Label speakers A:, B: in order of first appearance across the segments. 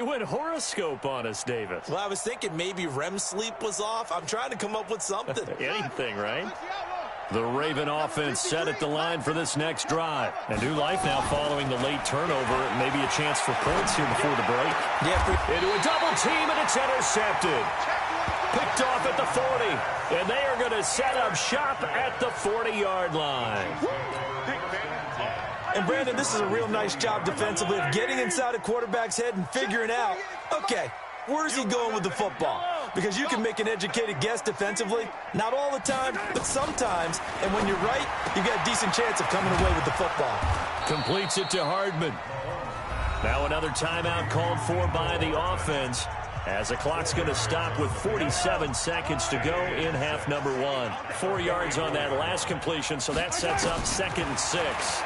A: You went horoscope on us, Davis.
B: Well, I was thinking maybe REM sleep was off. I'm trying to come up with something.
A: Anything, right? The Raven offense set at the line for this next drive. A new life now following the late turnover. Maybe a chance for points here before the break.
B: Yeah,
A: into a double team, and it's intercepted. Picked off at the 40. And they are going to set up shop at the 40-yard line.
B: And, Brandon, this is a real nice job defensively of getting inside a quarterback's head and figuring out, okay, where's he going with the football? Because you can make an educated guess defensively. Not all the time, but sometimes. And when you're right, you've got a decent chance of coming away with the football.
A: Completes it to Hardman. Now another timeout called for by the offense, as the clock's going to stop with 47 seconds to go in half number 1. 4 yards on that last completion, so that sets up 2nd and 6.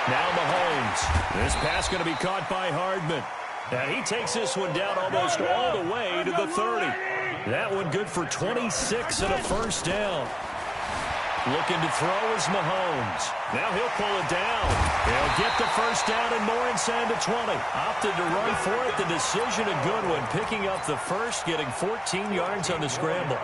A: Now Mahomes. This pass going to be caught by Hardman. And he takes this one down almost all the way to the 30. That one good for 26 and a first down. Looking to throw is Mahomes. Now he'll pull it down. He'll get the first down and more inside the 20. Opted to run for it. The decision a good one. Picking up the first, getting 14 yards on the scramble.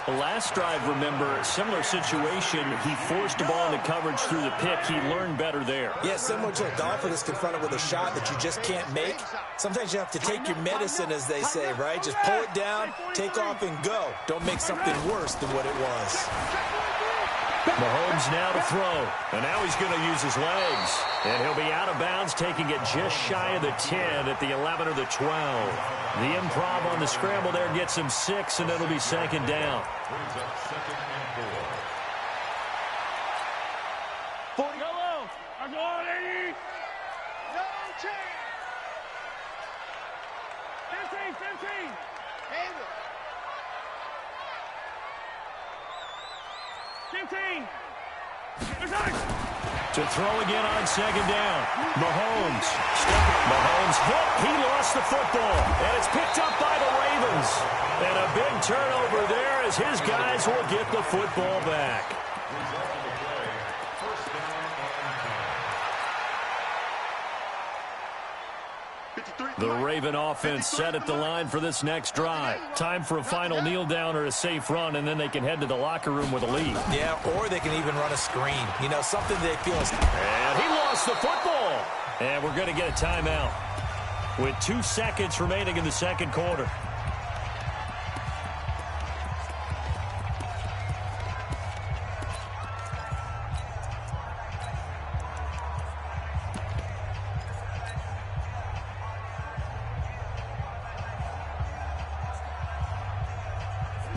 A: The last drive, remember, similar situation. He forced the ball into coverage through the pick. He learned better there.
B: Yeah, similar to a golfer that's confronted with a shot that you just can't make. Sometimes you have to take your medicine, as they say, right? Just pull it down, take off, and go. Don't make something worse than what it was.
A: Mahomes now to throw. And now he's going to use his legs. And he'll be out of bounds, taking it just shy of the 10 at the 11 or the 12. The improv on the scramble there gets him 6, and it'll be 2nd down.
C: 40. Go low. I'm going 80. No change. 15. Handle. 15.
A: To throw again on 2nd down. Mahomes. Mahomes hit. He lost the football. And it's picked up by the Ravens. And a big turnover there as his guys will get the football back. The Raven offense set at the line for this next drive. Time for a final kneel down or a safe run, and then they can head to the locker room with a lead.
B: Yeah, or they can even run a screen. You know, something they feel is...
A: And he lost the football. And we're going to get a timeout with 2 seconds remaining in the second quarter.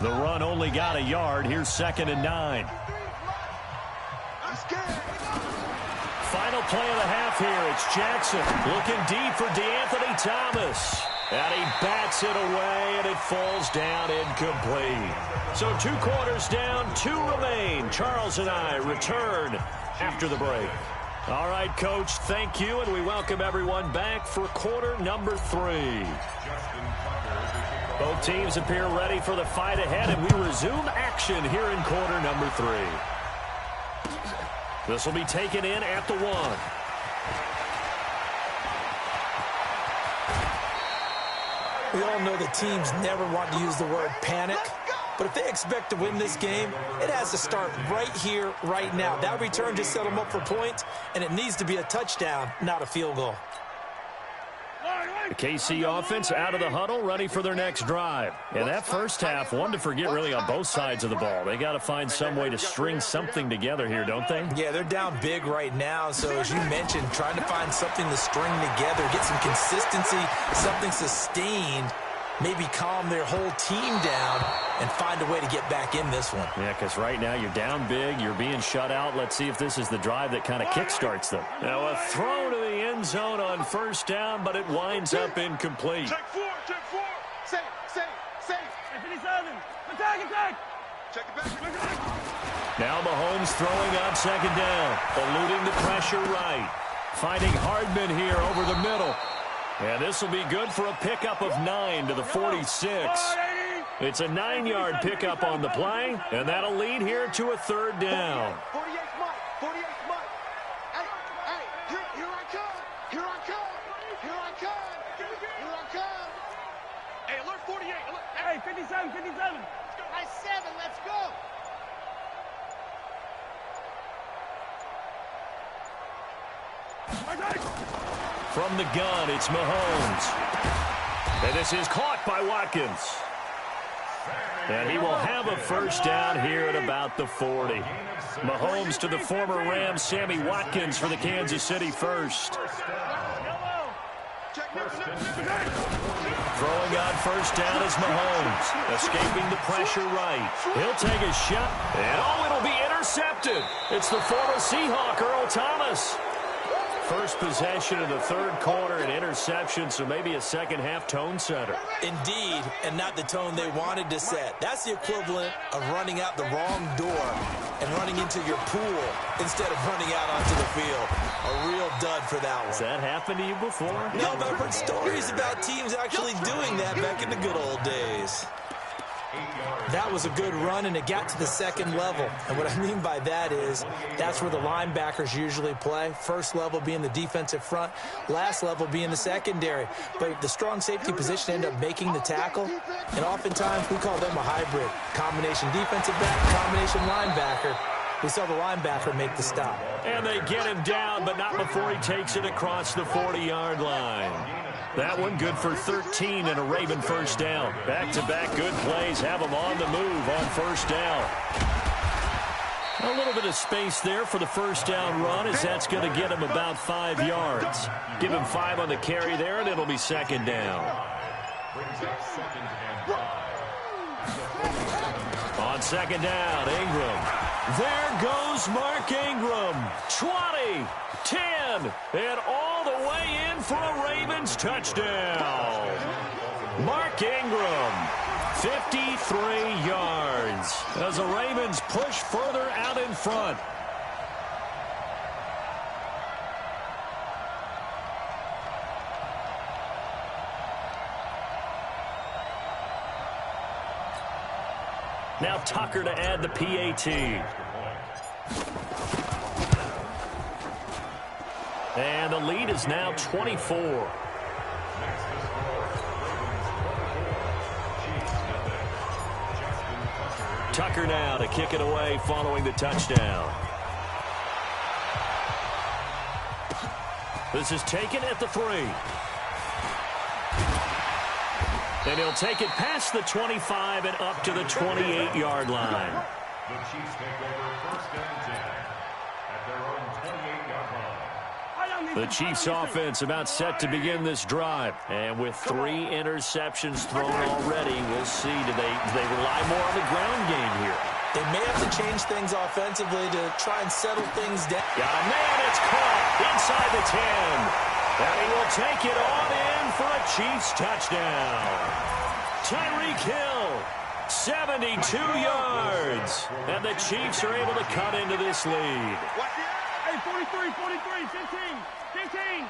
A: The run only got a yard. Here's 2nd and 9. Final play of the half here. It's Jackson looking deep for DeAnthony Thomas. And he bats it away, and it falls down incomplete. So 2 quarters down, 2 remain. Charles and I return after the break. All right, Coach, thank you, and we welcome everyone back for quarter number 3. Both teams appear ready for the fight ahead, and we resume action here in quarter number 3. This will be taken in at the 1.
B: We all know the teams never want to use the word panic, but if they expect to win this game, it has to start right here, right now. That return just set them up for points, and it needs to be a touchdown, not a field goal.
A: The KC offense out of the huddle, ready for their next drive. And that first half, one to forget really on both sides of the ball. They got to find some way to string something together here, don't they?
B: Yeah, they're down big right now. So as you mentioned, trying to find something to string together, get some consistency, something sustained, maybe calm their whole team down and find a way to get back in this one.
A: Yeah, because right now you're down big, you're being shut out. Let's see if this is the drive that kind of kickstarts them. Now a throw to the end zone on first down, but it winds up incomplete.
C: Check 4. Safe. 57. Attack. Check it back.
A: Now Mahomes throwing on 2nd down, eluding the pressure right. Finding Hardman here over the middle. And this will be good for a pickup of 9 to the 46. It's a 9-yard pickup on the play, and that'll lead here to a 3rd down.
C: 48 Mike. Hey, here I come. Hey, alert 48. Alert. Hey, 57, 57. Let's go. High 7, let's go.
A: From the gun, it's Mahomes. And this is caught by Watkins. And he will have a first down here at about the 40. Mahomes to the former Rams, Sammy Watkins for the Kansas City first. Throwing on first down is Mahomes. Escaping the pressure right. He'll take a shot. And it'll be intercepted. It's the former Seahawk, Earl Thomas. First possession of the third quarter, an interception, so maybe a second-half tone setter.
B: Indeed, and not the tone they wanted to set. That's the equivalent of running out the wrong door and running into your pool instead of running out onto the field. A real dud for that one.
A: Has that happened to you before?
B: No, but I've heard stories about teams actually doing that back in the good old days. That was a good run, and it got to the second level. And what I mean by that is that's where the linebackers usually play. First level being the defensive front, last level being the secondary. But the strong safety position ended up making the tackle, and oftentimes we call them a hybrid. Combination defensive back, combination linebacker. We saw the linebacker make the stop.
A: And they get him down, but not before he takes it across the 40-yard line. That one good for 13 and a Raven first down. Back-to-back good plays have him on the move on first down. A little bit of space there for the first down run, as that's going to get him about 5 yards. Give him 5 on the carry there, and it'll be second down. On second down, Ingram. There goes Mark Ingram. 20, 10, and all the way in for a Ravens touchdown. Mark Ingram, 53 yards as the Ravens push further out in front. Now Tucker to add the PAT. And the lead is now 24. Tucker now to kick it away following the touchdown. This is taken at the 3. And he'll take it past the 25 and up to the 28-yard line.
D: The Chiefs take over first and 10 at their own 28-yard line.
A: The Chiefs offense about set to begin this drive. And with 3 interceptions thrown already, we'll see. Do they rely more on the ground game here?
B: They may have to change things offensively to try and settle things down.
A: Got a man, it's caught inside the 10. And he will take it on in for a Chiefs touchdown. Tyreek Hill, 72 yards. And the Chiefs are able to cut into this lead.
C: Hey, 43, 43, 15, 15.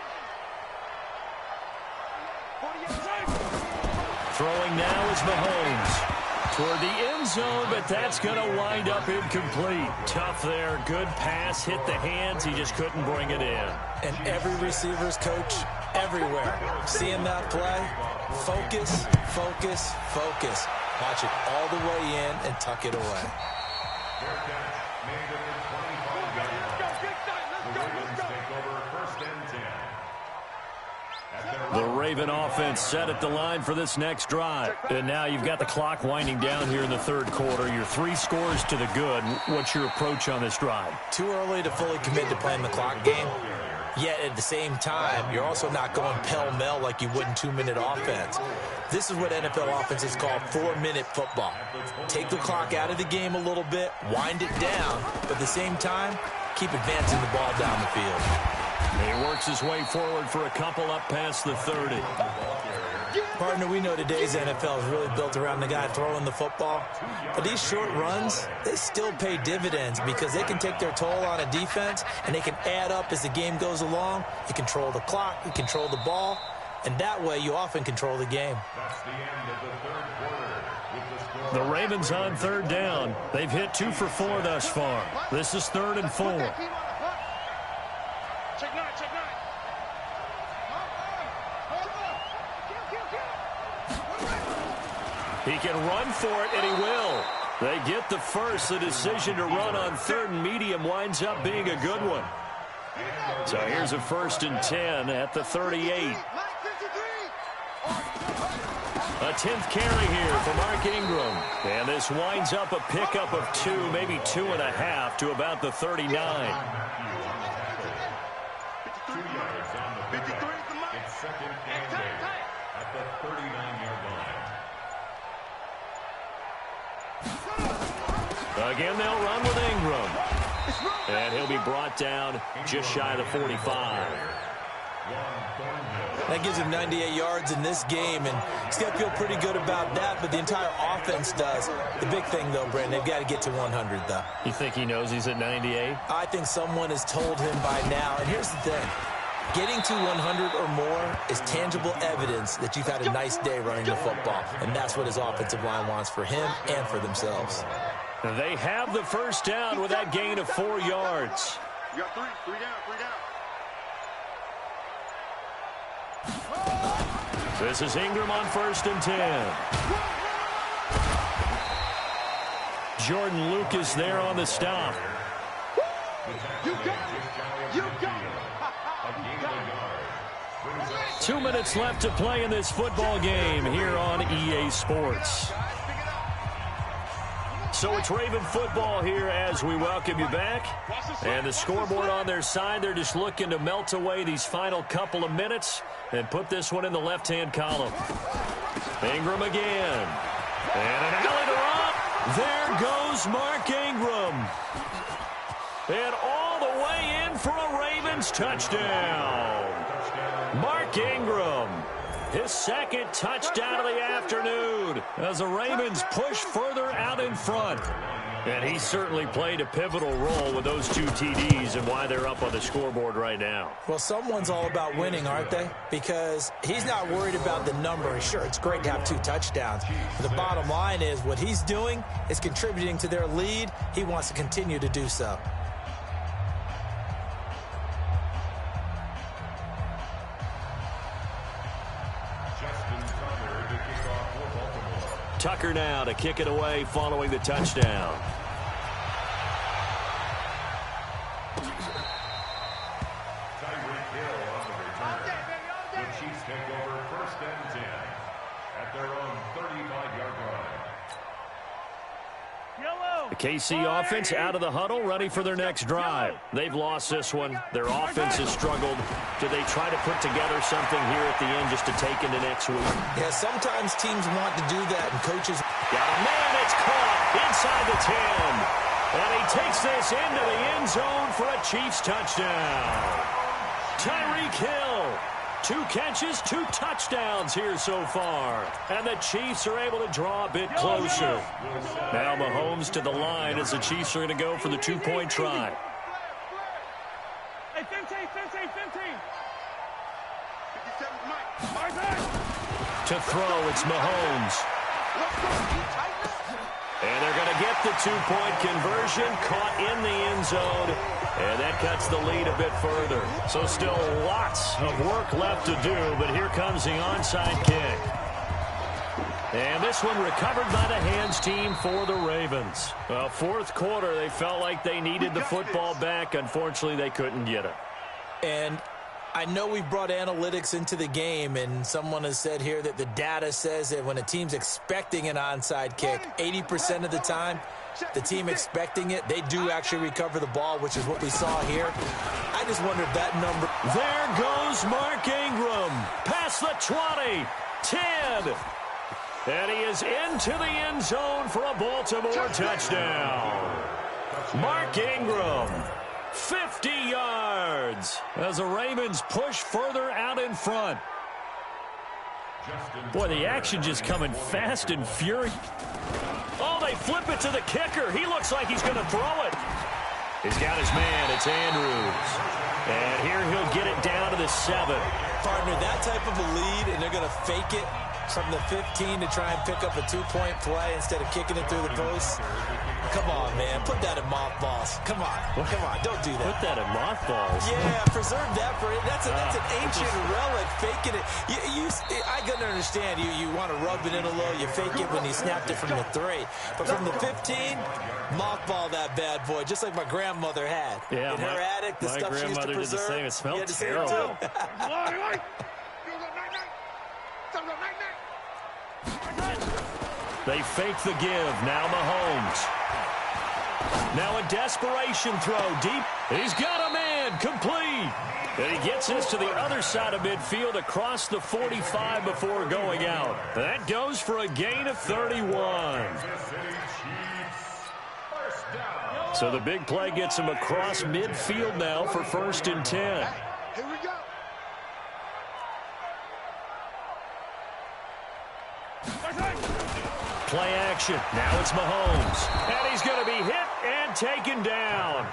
A: Throwing now is Mahomes. Toward the end zone, but that's going to wind up incomplete. Tough there. Good pass. Hit the hands. He just couldn't bring it in.
B: And every receiver's coach everywhere. Seeing that play, focus, focus, focus. Watch it all the way in and tuck it away.
A: The Raven offense set at the line for this next drive. And now you've got the clock winding down here in the third quarter. Your 3 scores to the good. What's your approach on this drive?
B: Too early to fully commit to playing the clock game. Yet at the same time, you're also not going pell-mell like you would in 2-minute offense. This is what NFL offenses call 4-minute football. Take the clock out of the game a little bit, wind it down, but at the same time, keep advancing the ball down the field.
A: He works his way forward for a couple up past the 30.
B: Partner, we know today's NFL is really built around the guy throwing the football. But these short runs, they still pay dividends because they can take their toll on a defense and they can add up as the game goes along. You control the clock, you control the ball, and that way you often control the game.
D: That's the end of the third quarter with the
A: The Ravens on third down. They've hit 2 for 4 thus far. This is 3rd and 4.
C: Check 9, check 9.
A: He can run for it, and he will. They get the first. The decision to run on 3rd and medium winds up being a good one. So here's a 1st and 10 at the 38. A 10th carry here for Mark Ingram. And this winds up a pickup of 2, maybe 2.5 to about the 39.
D: 2 yards on the pickup. It's 2nd and 8 at the 39-yard line.
A: Again, they'll run with Ingram. And he'll be brought down just shy of the 45.
B: That gives him 98 yards in this game, and he's got to feel pretty good about that, but the entire offense does. The big thing, though, Brandon, they've got to get to 100, though.
A: You think he knows he's at 98?
B: I think someone has told him by now, and here's the thing. Getting to 100 or more is tangible evidence that you've had a nice day running the football, and that's what his offensive line wants for him and for themselves.
A: They have the first down with that gain of 4 yards.
C: You got 3 down, 3 down.
A: This is Ingram on 1st and 10. Jordan Lucas there on the stop.
C: You got it. You got it.
A: 2 minutes left to play in this football game here on EA Sports. So it's Raven football here as we welcome you back. And the scoreboard on their side, they're just looking to melt away these final couple of minutes and put this one in the left-hand column. Ingram again. And an alley to Rob. There goes Mark Ingram. And all the way in for a Ravens touchdown. Mark Ingram. His 2nd touchdown of the afternoon as the Ravens push further out in front. And he certainly played a pivotal role with those 2 TDs and why they're up on the scoreboard right now.
B: Well, someone's all about winning, aren't they? Because he's not worried about the number. Sure, it's great to have 2 touchdowns. But the bottom line is what he's doing is contributing to their lead. He wants to continue to do so.
A: Tucker now to kick it away following the touchdown.
D: Tyreek Hill on the return. The Chiefs take over 1st and 10 at their own 35-yard line.
A: The KC offense out of the huddle, ready for their next drive. They've lost this one. Their offense has struggled. Do they try to put together something here at the end just to take into next week?
B: Yeah, sometimes teams want to do that, and coaches...
A: Got a man, it's caught inside the 10. And he takes this into the end zone for a Chiefs touchdown. Tyreek Hill. 2 catches, 2 touchdowns here so far. And the Chiefs are able to draw a bit closer. Now Mahomes to the line as the Chiefs are going to go for the 2-point try.
C: Hey, 15.
A: To throw, it's Mahomes. And they're going to get the 2-point conversion, caught in the end zone, and that cuts the lead a bit further. So still lots of work left to do, but here comes the onside kick. And this one recovered by the hands team for the Ravens. Well, 4th quarter, they felt like they needed the football back. Unfortunately, they couldn't get it.
B: And I know we brought analytics into the game, and someone has said here that the data says that when a team's expecting an onside kick, 80% of the time, the team expecting it, they do actually recover the ball, which is what we saw here. I just wonder if that number...
A: There goes Mark Ingram. Past the 20, 10. And he is into the end zone for a Baltimore touchdown. Mark Ingram. 50 yards as the Ravens push further out in front. Boy, the action just coming fast and furious. Oh, they flip it to the kicker. He looks like he's going to throw it. He's got his man. It's Andrews. And here he'll get it down to the 7.
B: Partner, that type of a lead, and they're going to fake it. from the 15 to try and pick up a 2-point play instead of kicking it through the post. Come on, man. Put that in mothballs. Come on. Come on. Don't do that.
A: Put that in mothballs.
B: Yeah, preserve that for it. That's an ancient relic. Faking it. I can understand. You want to rub it in a little. You fake it when you snapped it from the 3. But from the 15, mothball that bad boy, just like my grandmother had.
A: Yeah,
B: in her attic, the stuff she used to preserve.
A: Did the same. It smelled
B: terrible.
A: They fake the give. Now Mahomes. Now a desperation throw deep. He's got a man. Complete. And he gets us to the other side of midfield across the 45 before going out. That goes for a gain of 31. So the big play gets him across midfield now for 1st and 10.
C: Here we go.
A: Play action. Now it's Mahomes. And he's going to be hit and taken down.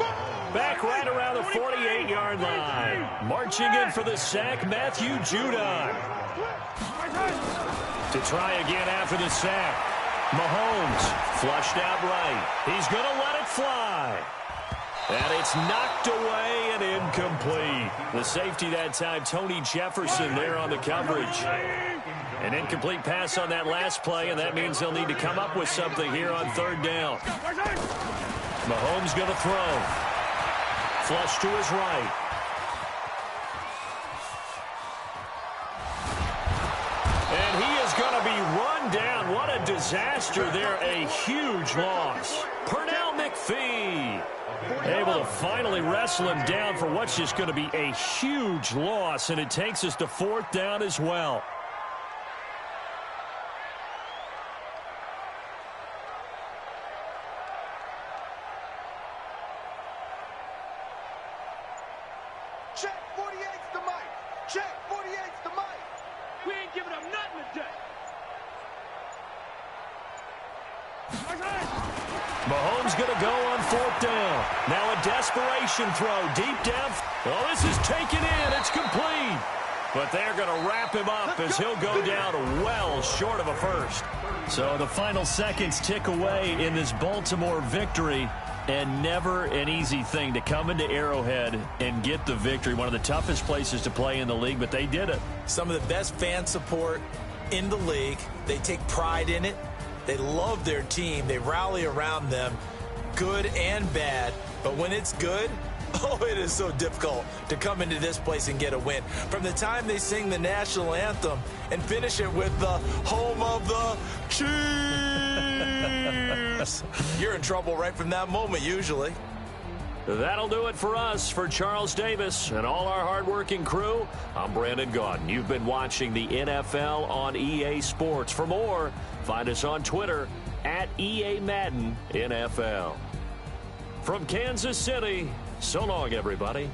A: Back right around the 48-yard line. Marching in for the sack, Matthew Judon. To try again after the sack. Mahomes flushed out right. He's going to let it fly. And it's knocked away and incomplete. The safety that time, Tony Jefferson there on the coverage. An incomplete pass on that last play, and that means they'll need to come up with something here on 3rd down. Mahomes going to throw. Flush to his right. And he is going to be run down. What a disaster there. A huge loss. Pernell McPhee able to finally wrestle him down for what's just going to be a huge loss, and it takes us to 4th down as well.
C: Check 48's the mic. Check 48's the mic. We ain't giving up nothing today.
A: Mahomes going to go on 4th down. Now a desperation throw deep down. Oh, this is taken in. It's complete. But they're going to wrap him up as he'll go down well short of a first. So the final seconds tick away in this Baltimore victory. And never an easy thing to come into Arrowhead and get the victory. One of the toughest places to play in the league, but they did it.
B: Some of the best fan support in the league. They take pride in it. They love their team. They rally around them, good and bad. But when it's good, oh, it is so difficult to come into this place and get a win. From the time they sing the national anthem and finish it with the home of the Chiefs, you're in trouble right from that moment, usually.
A: That'll do it for us. For Charles Davis and all our hardworking crew, I'm Brandon Gaudin. You've been watching the NFL on EA Sports. For more, find us on Twitter at EA Madden NFL. From Kansas City, so long, everybody.